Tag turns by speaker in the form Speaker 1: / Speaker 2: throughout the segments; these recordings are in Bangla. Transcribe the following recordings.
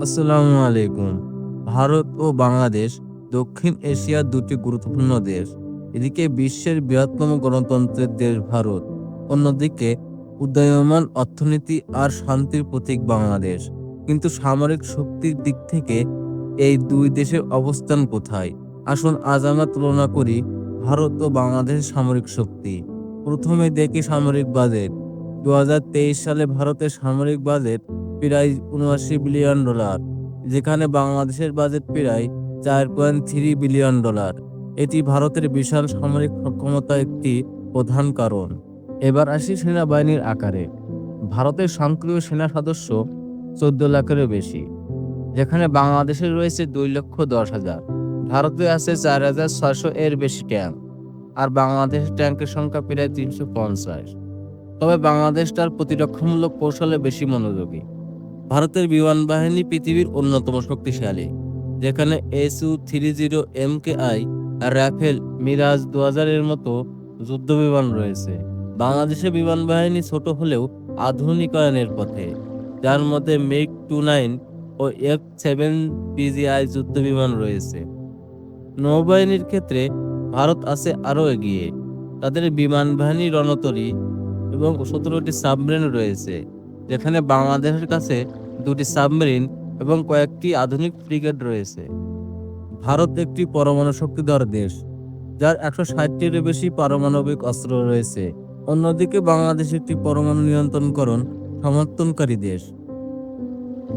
Speaker 1: আসসালামু আলাইকুম। ভারত ও বাংলাদেশ দক্ষিণ এশিয়ার দুটি গুরুত্বপূর্ণ দেশ। এদিকে বিশ্বের বৃহত্তম গণতন্ত্রের দেশ ভারত, অন্যদিকে উদীয়মান অর্থনীতি আর শান্তির প্রতীক বাংলাদেশ। কিন্তু সামরিক শক্তির দিক থেকে এই দুই দেশের অবস্থান কোথায়? আসুন আজ আমরা তুলনা করি ভারত ও বাংলাদেশের সামরিক শক্তি। প্রথমে দেখি সামরিক বাজেট। ২০২৩ সালে ভারতের সামরিক বাজেট প্রায় $৭৯ বিলিয়ন, যেখানে বাংলাদেশের বাজেট প্রায় $৪.৩ বিলিয়ন। এটি ভারতের বিশাল সামরিক সক্ষমতা একটি প্রধান কারণ। এবার আসি সেনাবাহিনীর আকারে। ভারতের সক্রিয় সেনা সদস্য ১৪ লাখেরও বেশি, যেখানে বাংলাদেশে রয়েছে ২,১০,০০০। ভারতে আছে ৪,৬০০ এর বেশি ট্যাঙ্ক, আর বাংলাদেশের ট্যাঙ্কের সংখ্যা প্রায় ৩৫০। তবে বাংলাদেশ তার প্রতিরক্ষামূলক কৌশলে বেশি মনোযোগী। ভারতের বিমান বাহিনী পৃথিবীর অন্যতম শক্তিশালী, যেখানে SU-30 MKI আর রাফেল মিরাজ ২০০০ এর মতো যুদ্ধবিমান রয়েছে। বাংলাদেশের বিমান বাহিনী ছোট হলেও আধুনিকায়নের পথে, যার মধ্যে MiG-29 ও F-7 PGI যুদ্ধবিমান রয়েছে। নৌবাহিনীর ক্ষেত্রে ভারত আছে আরও এগিয়ে। তাদের বিমান বাহিনী, রণতরী এবং ১৭টি সাবমেরিন রয়েছে, যেখানে বাংলাদেশের কাছে ২টি সাবমেরিন এবং কয়েকটি আধুনিক ফ্রিগেট রয়েছে। ভারত একটি পরমাণু শক্তিধর দেশ, যার ১৬০টিরও বেশি পারমাণবিক অস্ত্র রয়েছে। অন্যদিকে বাংলাদেশ একটি পরমাণু নিয়ন্ত্রণকরণ সমর্থনকারী দেশ।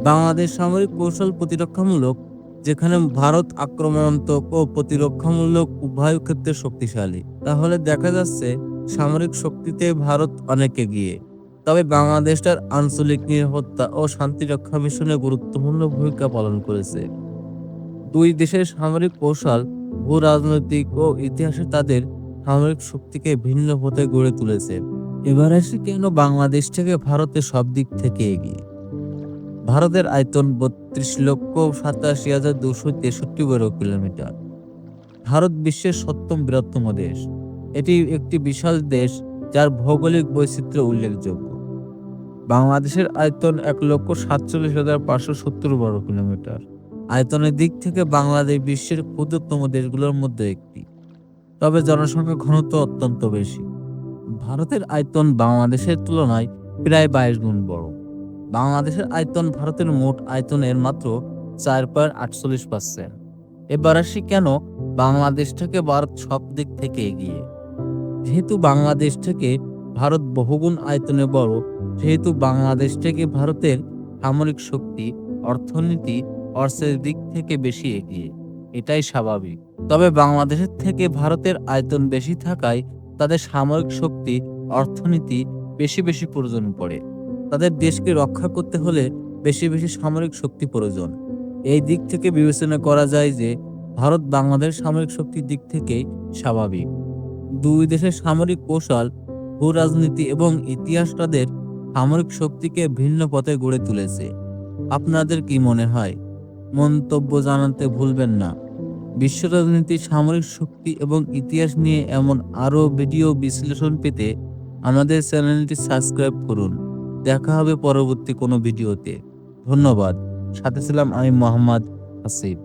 Speaker 1: বাংলাদেশ সামরিক কৌশল প্রতিরক্ষামূলক, যেখানে ভারত আক্রমণাত্মক ও প্রতিরক্ষামূলক উভয় ক্ষেত্রে শক্তিশালী। তাহলে দেখা যাচ্ছে সামরিক শক্তিতে ভারত অনেক এগিয়ে, তবে বাংলাদেশ তার আঞ্চলিক নিরাপত্তা ও শান্তিরক্ষা মিশনে গুরুত্বপূর্ণ ভূমিকা পালন করেছে। দুই দেশের সামরিক কৌশল, ভূ-রাজনৈতিক ও ইতিহাসে তাদের সামরিক শক্তিকে ভিন্ন পথে গড়ে তুলেছে। এবার আসি কেন বাংলাদেশ থেকে ভারতের সব দিক থেকে এগিয়ে। ভারতের আয়তন ৩২,৮৭,২৬৩ বর্গ কিলোমিটার। ভারত বিশ্বের ৭ম বৃহত্তম দেশ। এটি একটি বিশাল দেশ, যার ভৌগোলিক বৈচিত্র্য উল্লেখযোগ্য। বাংলাদেশের আয়তন ১,৪৭,৫৭০ বর্গ কিলোমিটার। আয়তনের দিক থেকে বাংলাদেশ বিশ্বের ক্ষুদ্রতম দেশগুলোর মধ্যে একটি, তবে জনসংখ্যা ঘনত্ব অত্যন্ত বেশি। ভারতের আয়তন বাংলাদেশের তুলনায় প্রায় ২২ গুণ বড়। বাংলাদেশের আয়তন ভারতের মোট আয়তনের মাত্র ৪.৪৮%। এবার আসি কেন বাংলাদেশ থেকে ভারত সব দিক থেকে এগিয়ে। যেহেতু বাংলাদেশ থেকে ভারত বহুগুণ আয়তনে বড়, সেহেতু বাংলাদেশ থেকে ভারতের সামরিক শক্তি, অর্থনীতি, অর্থের দিক থেকে বেশি এগিয়ে। এটাই স্বাভাবিক। তবে বাংলাদেশের থেকে ভারতের আয়তন বেশি থাকায় তাদের সামরিক শক্তি, অর্থনীতি বেশি বেশি প্রয়োজন পড়ে। তাদের দেশকে রক্ষা করতে হলে বেশি বেশি সামরিক শক্তি প্রয়োজন। এই দিক থেকে বিবেচনা করা যায় যে ভারত বাংলাদেশ সামরিক শক্তির দিক থেকে স্বাভাবিক। দুই দেশের সামরিক কৌশল, ভূ-রাজনীতি এবং ইতিহাস তাদের সামরিক শক্তিকে ভিন্ন পথে গড়ে তুলেছে। আপনাদের কি মনে হয়? মন্তব্য জানাতে ভুলবেন না। বিশ্ব রাজনীতি, সামরিক শক্তি এবং ইতিহাস নিয়ে এমন আরও ভিডিও বিশ্লেষণ পেতে আমাদের চ্যানেলটি সাবস্ক্রাইব করুন। দেখা হবে পরবর্তী কোনো ভিডিওতে। ধন্যবাদ। সাথে ছিলাম আমি মোহাম্মদ আসিফ।